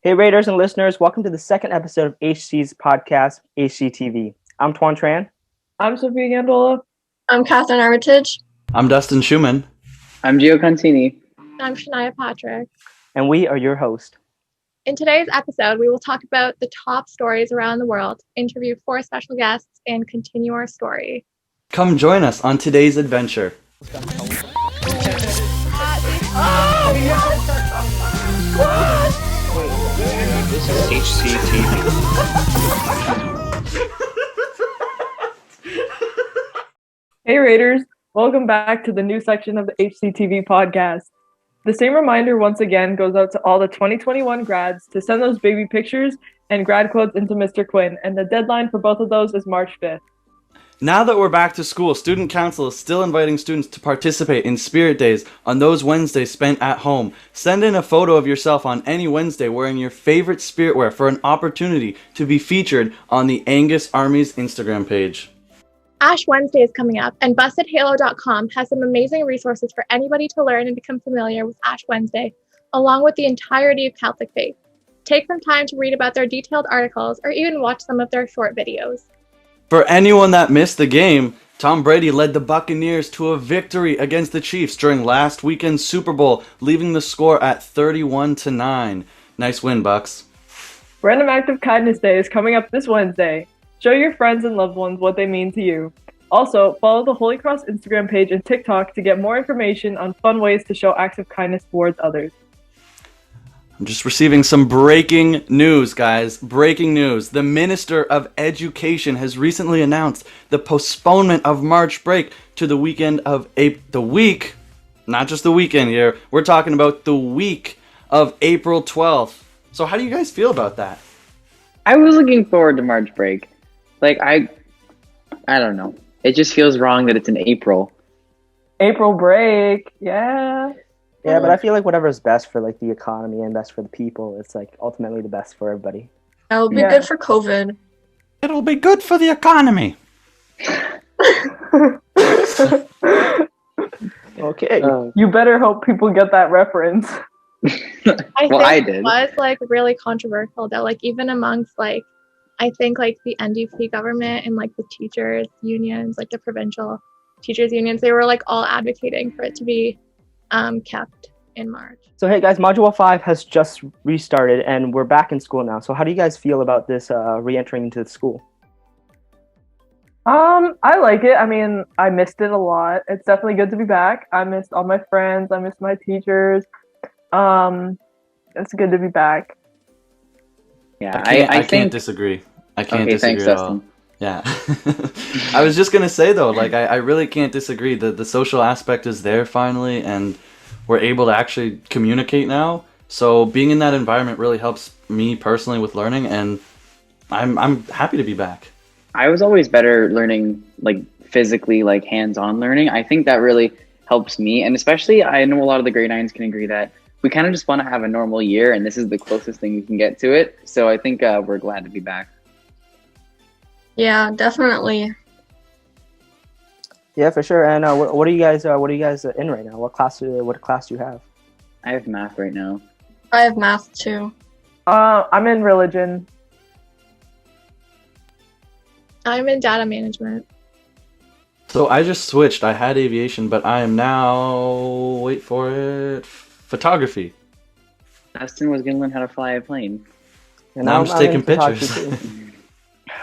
Hey, Raiders and listeners, welcome to the second episode of HC's podcast, HCTV. I'm Tuan Tran. I'm Sophia Gandola. I'm Catherine Armitage. I'm Dustin Schumann. I'm Gio Contini. I'm Shania Patrick. And we are your host. In today's episode, we will talk about the top stories around the world, interview 4 special guests, and continue our story. Come join us on today's adventure. This is HCTV. Hey Raiders, welcome back to the new section of the HCTV podcast. The same reminder once again goes out to all the 2021 grads to send those baby pictures and grad quotes into Mr. Quinn, and the deadline for both of those is March 5th. Now that we're back to school, Student Council is still inviting students to participate in Spirit Days on those Wednesdays spent at home. Send in a photo of yourself on any Wednesday wearing your favorite spirit wear for an opportunity to be featured on the Angus Army's Instagram page. Ash Wednesday is coming up, and BustedHalo.com has some amazing resources for anybody to learn and become familiar with Ash Wednesday, along with the entirety of Catholic faith. Take some time to read about their detailed articles or even watch some of their short videos. For anyone that missed the game, Tom Brady led the Buccaneers to a victory against the Chiefs during last weekend's Super Bowl, leaving the score at 31-9. Nice win, Bucs. Random Act of Kindness Day is coming up this Wednesday. Show your friends and loved ones what they mean to you. Also, follow the Holy Cross Instagram page and TikTok to get more information on fun ways to show acts of kindness towards others. I'm just receiving some breaking news, guys. Breaking news. The Minister of Education has recently announced the postponement of March break to the weekend of not just the weekend here. We're talking about the week of April 12th. So how do you guys feel about that? I was looking forward to March break. I don't know. It just feels wrong that it's in April. April break, yeah. Yeah, but I feel like whatever's best for the economy and best for the people, it's ultimately the best for everybody. That'll be good for COVID. It'll be good for the economy. Okay. You better hope people get that reference. I did. It was really controversial though, even amongst I think the NDP government and the teachers unions, the provincial teachers unions, they were all advocating for it to be kept in March. So hey guys, Module 5 has just restarted and we're back in school now. So how do you guys feel about this re-entering into the school? I like it. I mean, I missed it a lot. It's definitely good to be back. I missed all my friends. I missed my teachers. It's good to be back. Yeah, I can't disagree. I can't disagree at all. Yeah. I was just going to say, though, I really can't disagree. The social aspect is there finally, and we're able to actually communicate now. So being in that environment really helps me personally with learning, and I'm happy to be back. I was always better learning, physically, hands-on learning. I think that really helps me, and especially I know a lot of the grade 9s can agree that we kind of just want to have a normal year, and this is the closest thing we can get to it. So I think we're glad to be back. Yeah, definitely. Yeah, for sure. And what are you guys in right now? What class do you have? I have math right now. I have math too. I'm in religion. I'm in data management. So I just switched. I had aviation, but I am now, wait for it, photography. Dustin was going to learn how to fly a plane. And now I'm just taking pictures.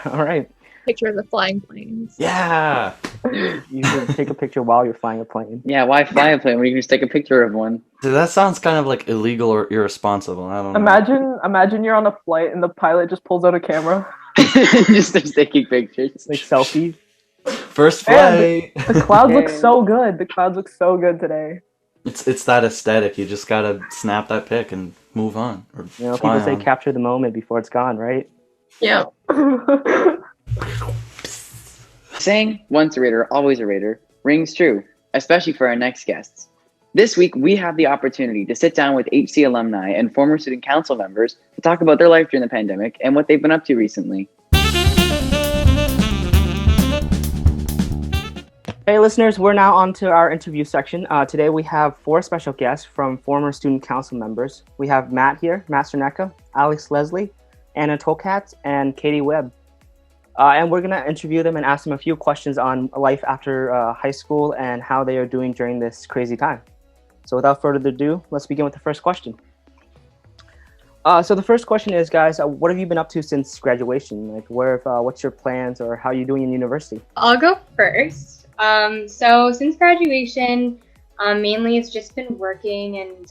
All right. Pictures of flying planes. Yeah. You should take a picture while you're flying a plane. Yeah, why fly a plane when you can just take a picture of one? Dude, that sounds kind of illegal or irresponsible. I don't know. Imagine you're on a flight and the pilot just pulls out a camera. Just starts taking pictures. Selfies. First flight. The clouds look so good. The clouds look so good today. It's that aesthetic. You just gotta snap that pic and move on. Or people say capture the moment before it's gone, right? Yeah. Saying once a Raider, always a Raider rings true, especially for our next guests. This week, we have the opportunity to sit down with HC alumni and former student council members to talk about their life during the pandemic and what they've been up to recently. Hey, listeners, we're now on to our interview section. Today we have 4 special guests from former student council members. We have Matt here, Matt Cernecka, Alex Leslie, Anna Tolkatz, and Katie Webb. And we're going to interview them and ask them a few questions on life after high school and how they are doing during this crazy time. So without further ado, let's begin with the first question. So the first question is, guys, what have you been up to since graduation? Like, what's your plans, or how are you doing in university? I'll go first. So since graduation, mainly it's just been working and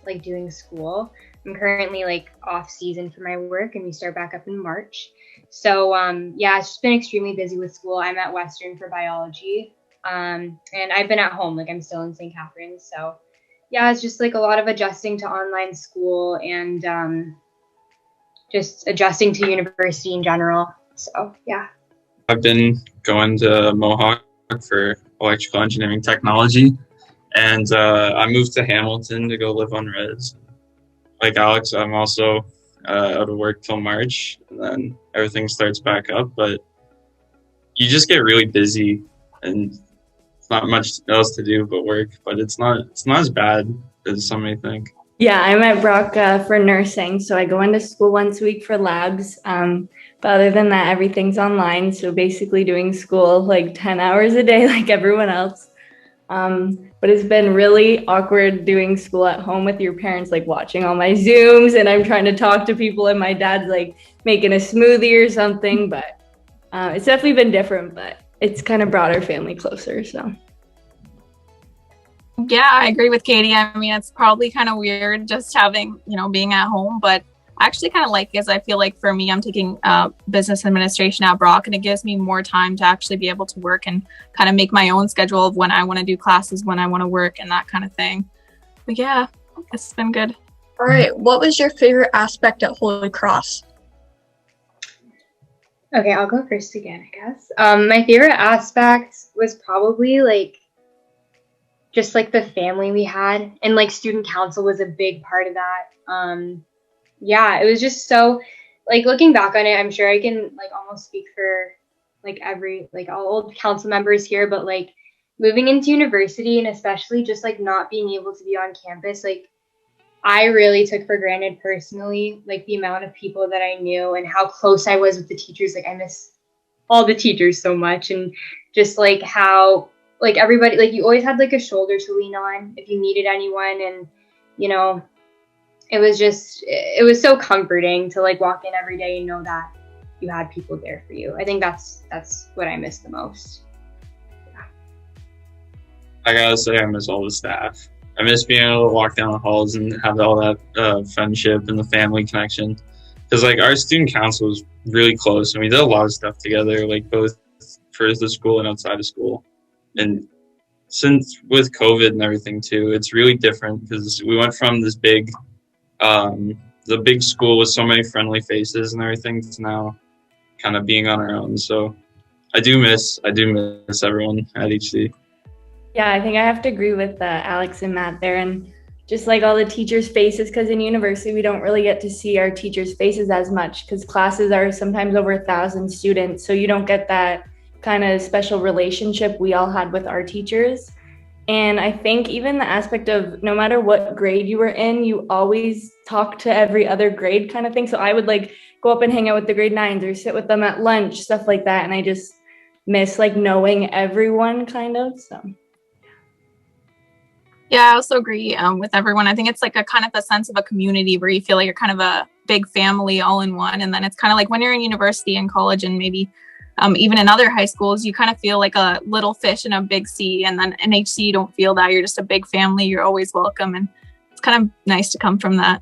like doing school. I'm currently like off season for my work, and we start back up in March. So yeah, it's just been extremely busy with school. I'm at Western for biology, and I've been at home. Like I'm still in St. Catharines. So yeah, it's just like a lot of adjusting to online school and just adjusting to university in general. So yeah. I've been going to Mohawk for electrical engineering technology, and I moved to Hamilton to go live on res. Like Alex, I'm also out of work till March, and then everything starts back up. But you just get really busy, and not much else to do but work. But it's not as bad as some may think. Yeah, I'm at Brock for nursing, so I go into school once a week for labs. But other than that, everything's online. So basically doing school like 10 hours a day like everyone else. But it's been really awkward doing school at home with your parents, like watching all my Zooms, and I'm trying to talk to people and my dad's like making a smoothie or something. But it's definitely been different, but it's kind of brought our family closer, so. Yeah, I agree with Katie. I mean, it's probably kind of weird just having, being at home, but I actually kind of like it because I feel like for me, I'm taking business administration at Brock, and it gives me more time to actually be able to work and kind of make my own schedule of when I want to do classes, when I want to work, and that kind of thing. But yeah, it's been good. All right. What was your favorite aspect at Holy Cross? Okay, I'll go first again, I guess. My favorite aspect was probably like just like the family we had, and like student council was a big part of that. Yeah, it was just so, like, looking back on it, I'm sure I can like almost speak for like all old council members here, but like moving into university and especially just like not being able to be on campus, like I really took for granted personally, like the amount of people that I knew and how close I was with the teachers. Like I miss all the teachers so much, and just like how like everybody, like you always had like a shoulder to lean on if you needed anyone, and it was so comforting to like walk in every day and know that you had people there for you. I think that's what I miss the most. Yeah. I gotta say, I miss all the staff. I miss being able to walk down the halls and have all that friendship and the family connection. Because like our student council was really close, and we did a lot of stuff together, like both for the school and outside of school. And since with COVID and everything too, it's really different because we went from this big the big school with so many friendly faces and everything to now kind of being on our own. So I do miss everyone at HC. Yeah, I think I have to agree with Alex and Matt there, and just like all the teachers' faces, because in university we don't really get to see our teachers' faces as much because classes are sometimes over 1,000 students, so you don't get that kind of special relationship we all had with our teachers. And I think even the aspect of no matter what grade you were in, you always talk to every other grade kind of thing. So I would like go up and hang out with the grade 9s or sit with them at lunch, stuff like that. And I just miss like knowing everyone kind of, so. Yeah, I also agree with everyone. I think it's like a kind of a sense of a community where you feel like you're kind of a big family all in one. And then it's kind of like when you're in university and college and maybe even in other high schools, you kind of feel like a little fish in a big sea. And then in HC, you don't feel that. You're just a big family. You're always welcome. And it's kind of nice to come from that.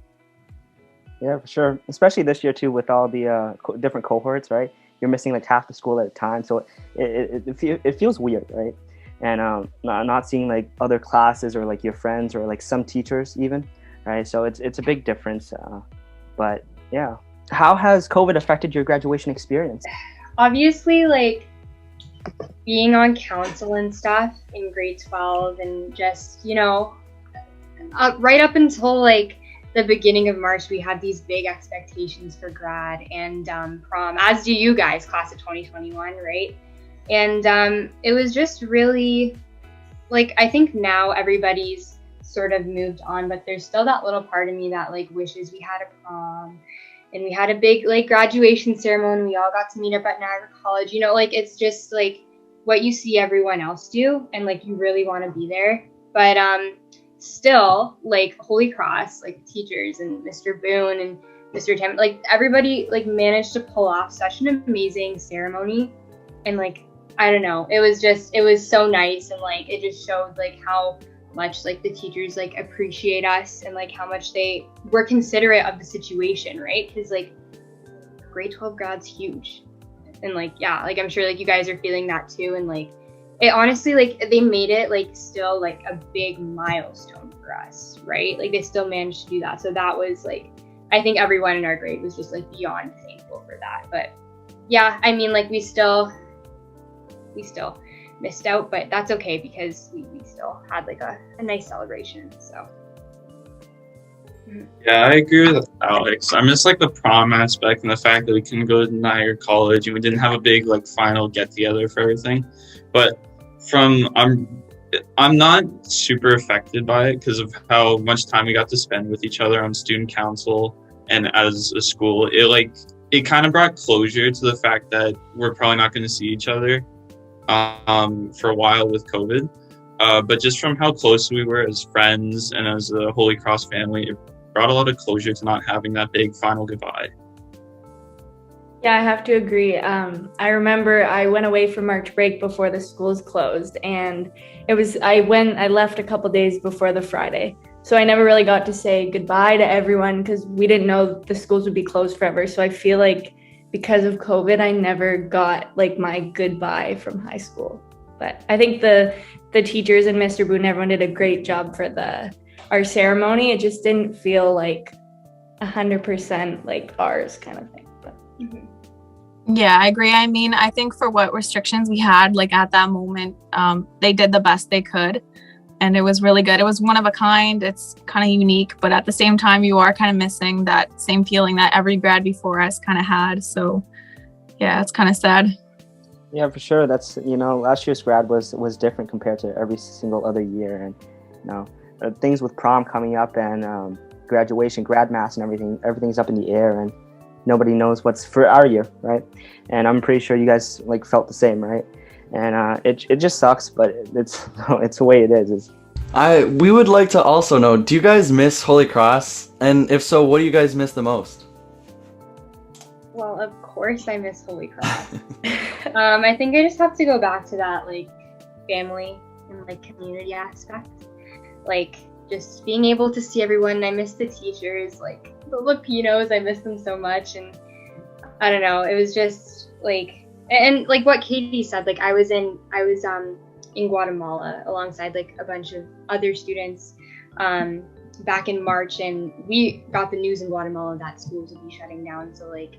Yeah, for sure. Especially this year, too, with all the different cohorts, right? You're missing like half the school at a time. So it feels weird, right? And not seeing like other classes or like your friends or like some teachers even, right? So it's a big difference. But yeah. How has COVID affected your graduation experience? Obviously, like being on council and stuff in grade 12 and just, right up until like the beginning of March, we had these big expectations for grad and prom, as do you guys, class of 2021, right? And it was just really, like, I think now everybody's sort of moved on, but there's still that little part of me that like wishes we had a prom and we had a big like graduation ceremony. We all got to meet up at Niagara College. You know, like it's just like what you see everyone else do, and like you really want to be there. But still, like Holy Cross, like teachers and Mr. Boone and Mr. Tim, like everybody like managed to pull off such an amazing ceremony. And like I don't know, it was so nice, and like it just showed like how much like the teachers like appreciate us, and like how much they were considerate of the situation, right? Because like grade 12 grad's huge, and like yeah, like I'm sure like you guys are feeling that too, and like it honestly like they made it like still like a big milestone for us, right? Like they still managed to do that, so that was like I think everyone in our grade was just like beyond thankful for that. But yeah, I mean like we still missed out, but that's okay because we still had like a nice celebration. So Yeah, I agree with Alex. I miss like the prom aspect and the fact that we couldn't go to Niagara College and we didn't have a big like final get together for everything. But I'm not super affected by it because of how much time we got to spend with each other on student council and as a school. It kind of brought closure to the fact that we're probably not going to see each other for a while with COVID. But just from how close we were as friends and as a Holy Cross family, it brought a lot of closure to not having that big final goodbye. Yeah, I have to agree. I remember I went away for March break before the schools closed, and I left a couple days before the Friday. So I never really got to say goodbye to everyone because we didn't know the schools would be closed forever. So I feel like because of COVID, I never got like my goodbye from high school. But I think the teachers and Mr. Boone, everyone did a great job for our ceremony. It just didn't feel like 100% like ours kind of thing. But. Yeah, I agree. I mean, I think for what restrictions we had, like at that moment, they did the best they could. And it was really good. It was one of a kind. It's kind of unique, but at the same time, you are kind of missing that same feeling that every grad before us kind of had. So yeah, it's kind of sad. Yeah, for sure. That's, last year's grad was different compared to every single other year. And, things with prom coming up and graduation, grad mass and everything's up in the air and nobody knows what's for our year, right? And I'm pretty sure you guys like felt the same, right? And it just sucks, but it's the way it is. We would like to also know, do you guys miss Holy Cross? And if so, what do you guys miss the most? Well, of course I miss Holy Cross. I think I just have to go back to that like family and like community aspect. Like just being able to see everyone. I miss the teachers, like the Filipinos, I miss them so much. And I don't know, it was just like, and like what Katie said, like I was in Guatemala alongside like a bunch of other students back in March, and we got the news in Guatemala that schools would be shutting down. So like,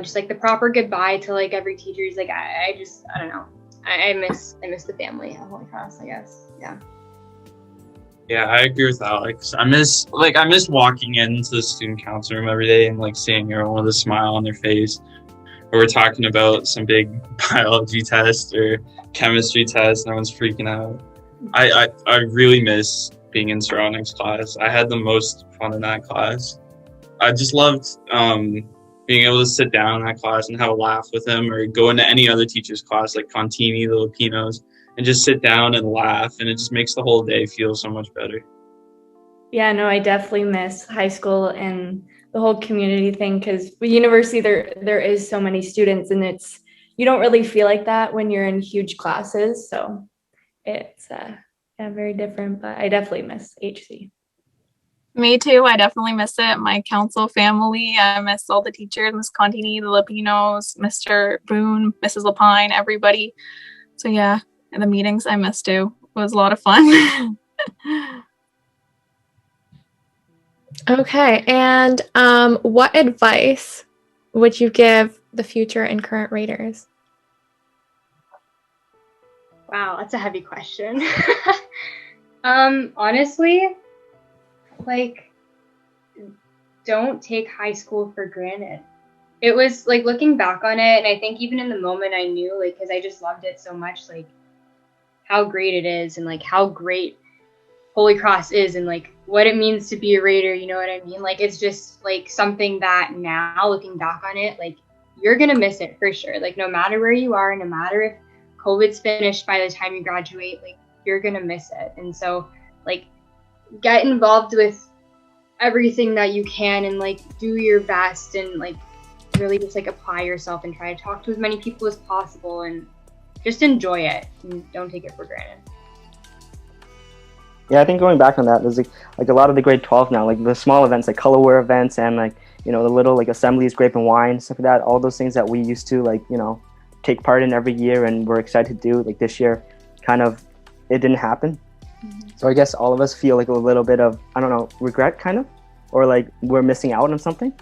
just like the proper goodbye to like every teacher is like I don't know. I miss the family at Holy Cross, I guess. Yeah. Yeah, I agree with Alex. I miss walking into the student council room every day and like seeing everyone with a smile on their face. Or we're talking about some big biology test or chemistry test and everyone's freaking out. I really miss being in surroundings class. I had the most fun in that class. I just loved being able to sit down in that class and have a laugh with him, or go into any other teacher's class like Contini, the Filipinos, and just sit down and laugh, and it just makes the whole day feel so much better. Yeah, no, I definitely miss high school and the whole community thing, because with university there is so many students, and you don't really feel like that when you're in huge classes. So it's very different, but I definitely miss HC. Me too. I definitely miss it. My council family. I miss all the teachers, Miss Contini, the Filipinos, Mr. Boone, Mrs. Lapine, everybody. So yeah, and the meetings I missed too. It was a lot of fun. Okay, and what advice would you give the future and current raters? Wow, that's a heavy question. Honestly, like, don't take high school for granted. it was like looking back on it, and I think even in the moment I knew, like, because I just loved it so much, like how great it is and like how great Holy Cross is and like what it means to be a Raider, you know what I mean? Like it's just like something that now looking back on it, like you're gonna miss it for sure. Like no matter where you are, no matter if COVID's finished by the time you graduate, like you're gonna miss it. And so like get involved with everything that you can and like do your best and like really just like apply yourself and try to talk to as many people as possible and just enjoy it and don't take it for granted. Yeah, I think going back on that, there's like a lot of the grade 12 now, like the small events, like color wear events and like, you know, the little like assemblies, grape and wine, stuff like that, all those things that we used to like, you know, take part in every year and we're excited to do, like this year, kind of, it didn't happen. So I guess all of us feel like a little bit of, I don't know, regret kind of, or like we're missing out on something.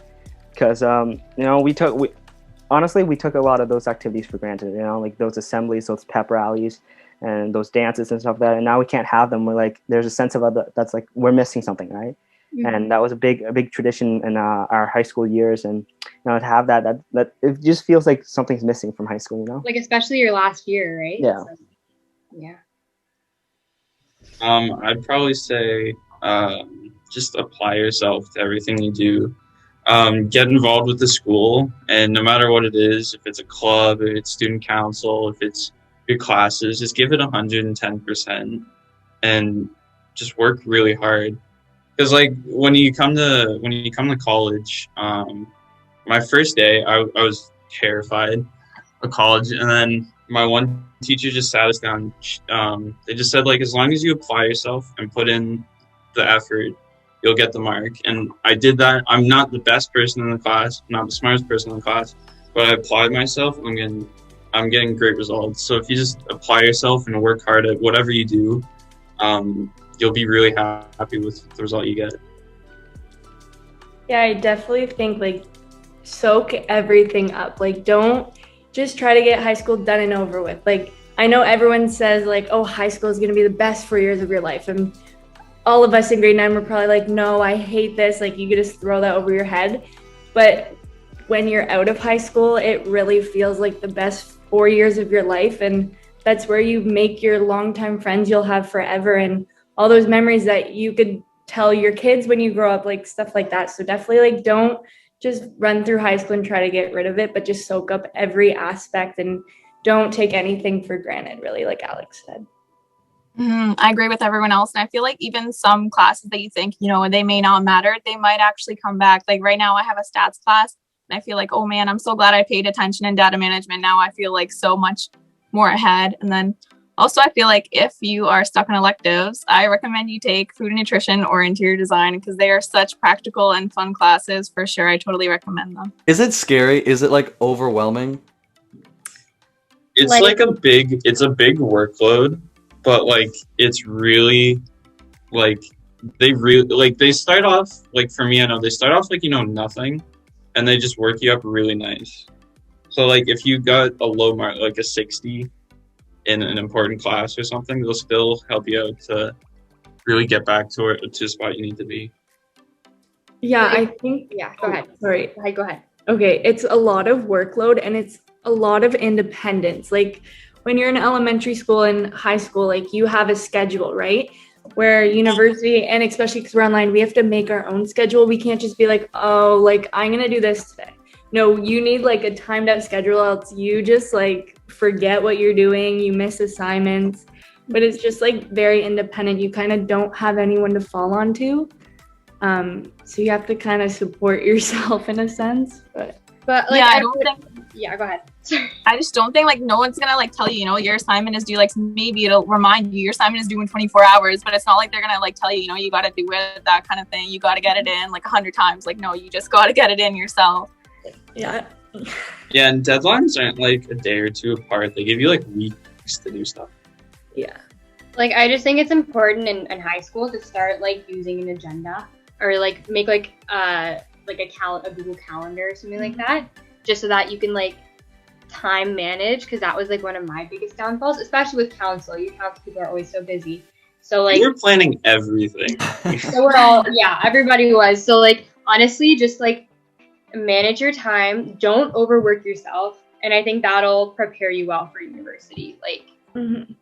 Because, you know, we took a lot of those activities for granted, you know, like those assemblies, those pep rallies, and those dances and stuff like that. And now we can't have them. We're like, there's a sense of that's like, we're missing something, right? Mm-hmm. And that was a big tradition in our high school years. And, you know, to have that it just feels like something's missing from high school, you know? Like, especially your last year, right? Yeah. So, yeah. I'd probably say just apply yourself to everything you do. Get involved with the school, and no matter what it is, if it's a club, if it's student council, if it's your classes, just give it 110% and just work really hard. Because like when you come to college, my first day I was terrified of college, and then my one teacher just sat us down. They just said, like, as long as you apply yourself and put in the effort, you'll get the mark. And I did that. I'm not the best person in the class, I'm not the smartest person in the class, but I applied myself. I'm getting great results. So if you just apply yourself and work hard at whatever you do, you'll be really happy with the result you get. Yeah, I definitely think like soak everything up. Like don't just try to get high school done and over with. Like I know everyone says like, oh, high school is going to be the best 4 years of your life. And all of us in grade 9 were probably like, no, I hate this. Like you could just throw that over your head. But when you're out of high school, it really feels like the best 4 years of your life. And that's where you make your longtime friends you'll have forever. And all those memories that you could tell your kids when you grow up, like stuff like that. So definitely like don't just run through high school and try to get rid of it, but just soak up every aspect and don't take anything for granted, really, like Alex said. I agree with everyone else. And I feel like even some classes that you think, you know, they may not matter, they might actually come back. Like right now I have a stats class and I feel like, oh man, I'm so glad I paid attention in data management. Now I feel like so much more ahead. And then also I feel like if you are stuck in electives, I recommend you take food and nutrition or interior design because they are such practical and fun classes for sure. I totally recommend them. Is it scary? Is it like overwhelming? It's like a big workload. But like it's really like they start off like for me, I know they start off like, you know, nothing, and they just work you up really nice. So like if you got a low mark, like a 60 in an important class or something, they'll still help you out to really get back to a spot you need to be. Yeah, I think. Yeah, go ahead. Sorry. Go ahead. Okay, it's a lot of workload and it's a lot of independence. Like when you're in elementary school and high school, like you have a schedule, right? Where university, and especially because we're online, we have to make our own schedule. We can't just be like, oh, like I'm going to do this today. No, you need like a timed out schedule, else you just like forget what you're doing. You miss assignments, but it's just like very independent. You kind of don't have anyone to fall onto. So you have to kind of support yourself in a sense, but like, yeah, I don't think. Yeah, go ahead. I just don't think like no one's gonna like tell you, you know, your assignment is due. Like maybe it'll remind you your assignment is due in 24 hours, but it's not like they're gonna like tell you, you know, you got to do it, that kind of thing. You got to get it in like 100 times. Like no, you just got to get it in yourself. Yeah. Yeah, and deadlines aren't like a day or two apart. They give you like weeks to do stuff. Yeah. Like I just think it's important in high school to start like using an agenda or like make like a Google Calendar or something like that, just so that you can like time manage, because that was like one of my biggest downfalls, especially with council. You council people are always so busy. So like we're planning everything. So we're all, yeah, everybody was. So like honestly, just like manage your time, don't overwork yourself, and I think that'll prepare you well for university. Like,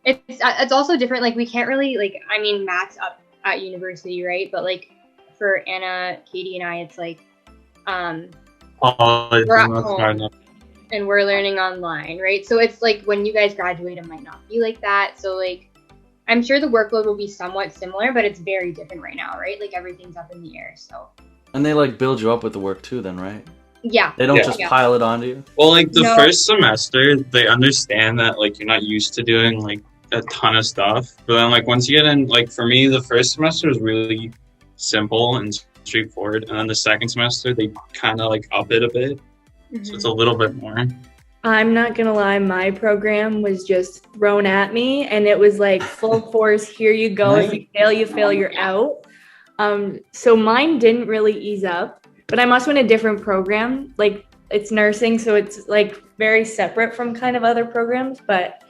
it's also different. Like, we can't really, like, I mean, Matt's up at university, right? But like for Anna, Katie, and I, it's like we're at home and we're learning online, right? So it's like when you guys graduate, it might not be like that. So like, I'm sure the workload will be somewhat similar, but it's very different right now, right? Like everything's up in the air. So. And they like build you up with the work too, then, right? Yeah. They don't just pile it onto you. Well, like the first semester, they understand that like you're not used to doing like a ton of stuff. But then like once you get in, like for me, the first semester was really simple and straightforward, and then the second semester they kind of like up it a bit, so it's a little bit more. I'm not gonna lie, my program was just thrown at me, and it was like full force. Here you go. If you fail, you're out. So mine didn't really ease up, but I'm also in a different program. Like it's nursing, so it's like very separate from kind of other programs. But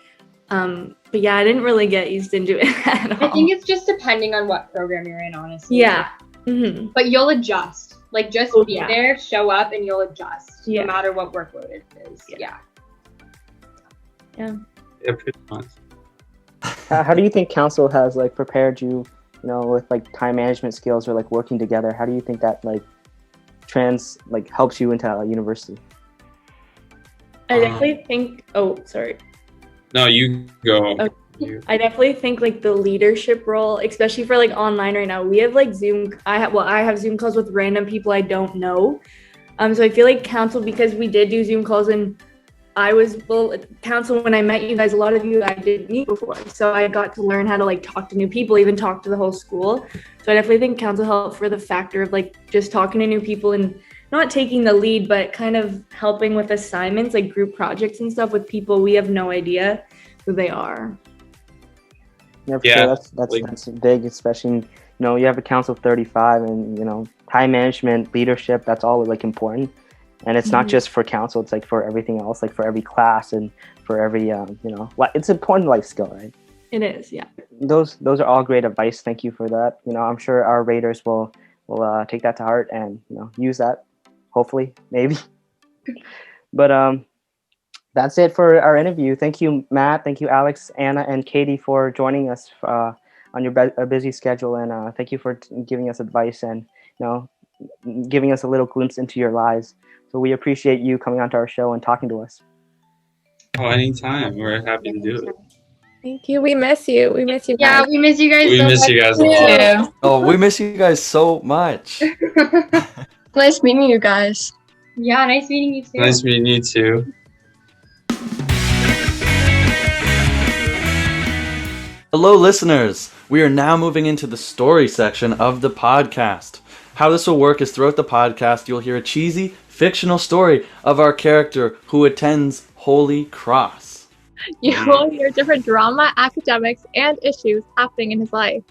yeah, I didn't really get eased into it at all. I think it's just depending on what program you're in, honestly. Yeah. But you'll adjust. Like just be there, show up, and you'll adjust no matter what workload it is. Yeah, pretty much. How do you think council has like prepared you, you know, with like time management skills or like working together? How do you think that like helps you into university? I definitely think. Oh, sorry. No, you go. Okay. I definitely think like the leadership role, especially for like online right now, we have like Zoom. I have Zoom calls with random people I don't know. So I feel like council, because we did do Zoom calls, and I was council when I met you guys. A lot of you I didn't meet before, so I got to learn how to like talk to new people, even talk to the whole school. So I definitely think council helped for the factor of like just talking to new people and not taking the lead, but kind of helping with assignments, like group projects and stuff with people we have no idea who they are. Yeah, sure. That's big, especially, you know, you have a council of 35, and, you know, time management, leadership, that's all like important. And it's not just for council, it's like for everything else, like for every class and for every, you know, it's an important life skill, right? It is, yeah. Those are all great advice. Thank you for that. You know, I'm sure our raters will take that to heart and, you know, use that, hopefully, maybe. But that's it for our interview. Thank you, Matt. Thank you, Alex, Anna, and Katie for joining us on your busy schedule. And thank you for giving us advice and, you know, giving us a little glimpse into your lives. So we appreciate you coming onto our show and talking to us. Oh, anytime. We're happy to do it. Thank you. We miss you. We miss you guys. Yeah, we miss you guys We miss you guys a lot. Oh, we miss you guys so much. Nice meeting you guys. Yeah, nice meeting you too. Nice meeting you too. Hello, listeners. We are now moving into the story section of the podcast. How this will work is throughout the podcast, you'll hear a cheesy, fictional story of our character who attends Holy Cross. You will hear different drama, academics, and issues happening in his life.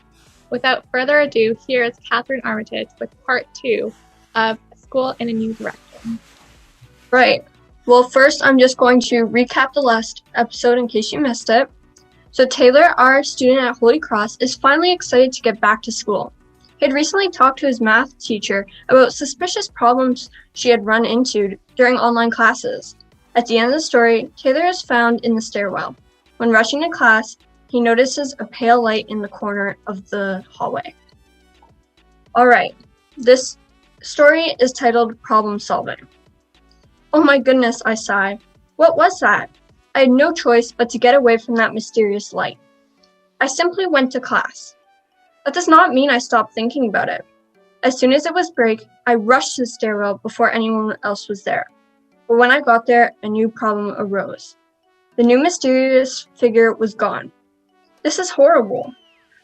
Without further ado, here is Catherine Armitage with part 2 of School in a New Direction. Right. Well, first, I'm just going to recap the last episode in case you missed it. So Taylor, our student at Holy Cross, is finally excited to get back to school. He had recently talked to his math teacher about suspicious problems she had run into during online classes. At the end of the story, Taylor is found in the stairwell. When rushing to class, he notices a pale light in the corner of the hallway. All right, this story is titled Problem Solving. Oh my goodness, I sigh. What was that? I had no choice but to get away from that mysterious light. I simply went to class. That does not mean I stopped thinking about it. As soon as it was break, I rushed to the stairwell before anyone else was there. But when I got there, a new problem arose. The new mysterious figure was gone. This is horrible.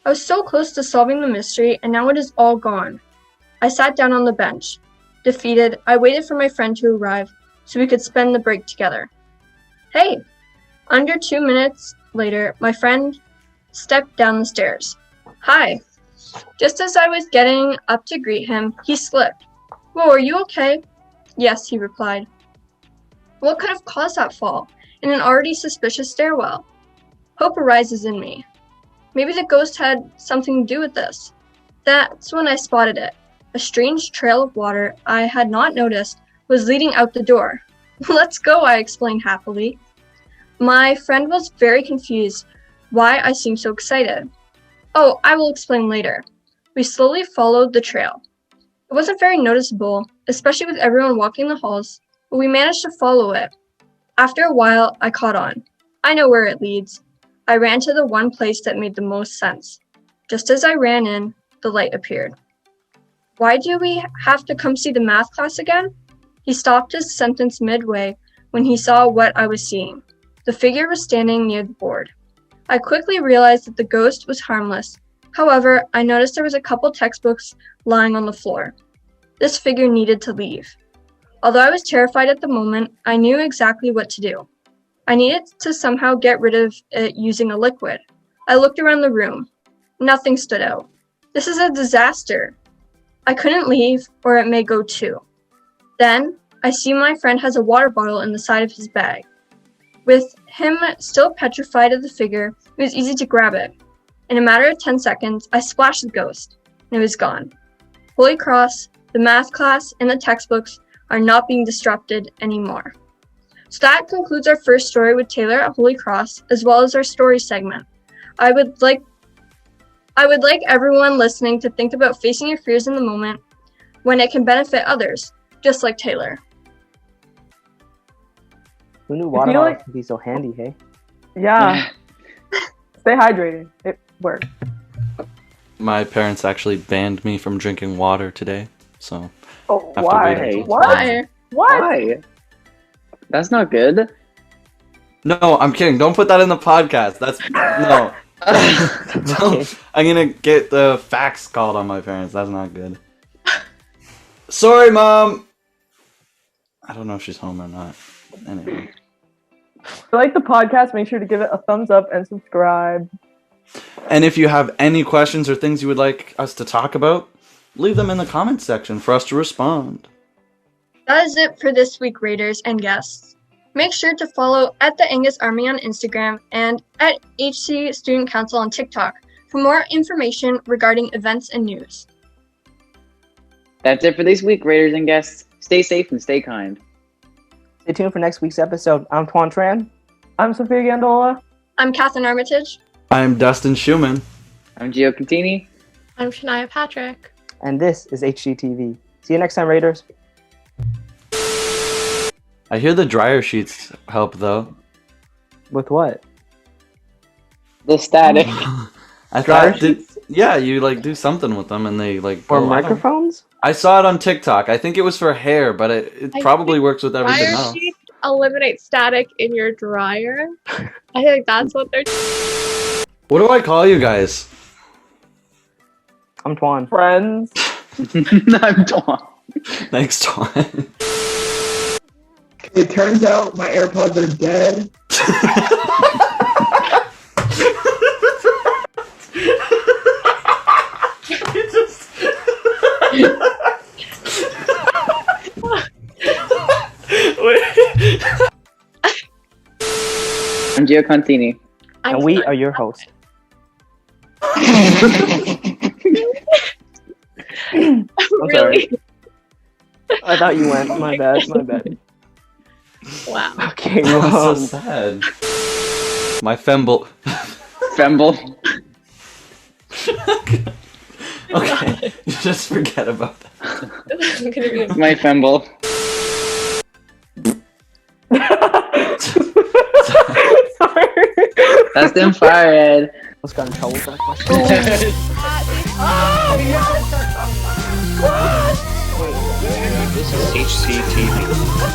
I was so close to solving the mystery, and now it is all gone. I sat down on the bench. Defeated, I waited for my friend to arrive so we could spend the break together. Hey! Under 2 minutes later, my friend stepped down the stairs. Hi! Just as I was getting up to greet him, he slipped. Whoa, are you okay? Yes, he replied. What could have caused that fall in an already suspicious stairwell? Hope arises in me. Maybe the ghost had something to do with this. That's when I spotted it. A strange trail of water I had not noticed was leading out the door. Let's go, I explained happily. My friend was very confused why I seemed so excited. Oh, I will explain later. We slowly followed the trail. It wasn't very noticeable, especially with everyone walking the halls, but we managed to follow it. After a while, I caught on. I know where it leads. I ran to the one place that made the most sense. Just as I ran in, the light appeared. Why do we have to come see the math class again? He stopped his sentence midway when he saw what I was seeing. The figure was standing near the board. I quickly realized that the ghost was harmless. However, I noticed there was a couple textbooks lying on the floor. This figure needed to leave. Although I was terrified at the moment, I knew exactly what to do. I needed to somehow get rid of it using a liquid. I looked around the room. Nothing stood out. This is a disaster. I couldn't leave, or it may go too. Then, I see my friend has a water bottle in the side of his bag. With him still petrified of the figure, it was easy to grab it. In a matter of 10 seconds, I splashed the ghost, and it was gone. Holy Cross, the math class, and the textbooks are not being disrupted anymore. So that concludes our first story with Taylor at Holy Cross, as well as our story segment. I would like everyone listening to think about facing your fears in the moment when it can benefit others, just like Taylor. Who knew water bottles could be so handy, hey? Yeah. Stay hydrated. It worked. My parents actually banned me from drinking water today, so. Oh, I have why? to wait until Why? What? Why? That's not good. No, I'm kidding. Don't put that in the podcast. That's no. I'm gonna get the facts called on my parents. That's not good. Sorry, Mom. I don't know if she's home or not. Anyway. If you like the podcast, make sure to give it a thumbs up and subscribe. And if you have any questions or things you would like us to talk about, leave them in the comments section for us to respond. That is it for this week, Raiders and guests. Make sure to follow at the Angus Army on Instagram and at HC Student Council on TikTok for more information regarding events and news. That's it for this week, Raiders and guests. Stay safe and stay kind. Stay tuned for next week's episode. I'm Tuan Tran. I'm Sophia Gandola. I'm Catherine Armitage. I'm Dustin Schumann. I'm Gio Contini. I'm Shania Patrick. And this is HCTV. See you next time, Raiders. I hear the dryer sheets help, though. With what? The static. I thought, yeah, you like do something with them and they like. Or go, microphones? I saw it on TikTok. I think it was for hair, but it probably works with everything Dryer else. sheets eliminate static in your dryer. I think that's what they're. What do I call you guys? I'm Tuan. Friends. I'm Tuan. Thanks, Tuan. It turns out my AirPods are dead. I'm Gio Contini. And we are your host. Really? I thought you went. My bad. My bad. Wow. Okay, So sad. My femble. Femble. Okay, just forget about that. I'm gonna be My femble. Sorry. That's them fired. Let's got in trouble for that question. This is HCTV.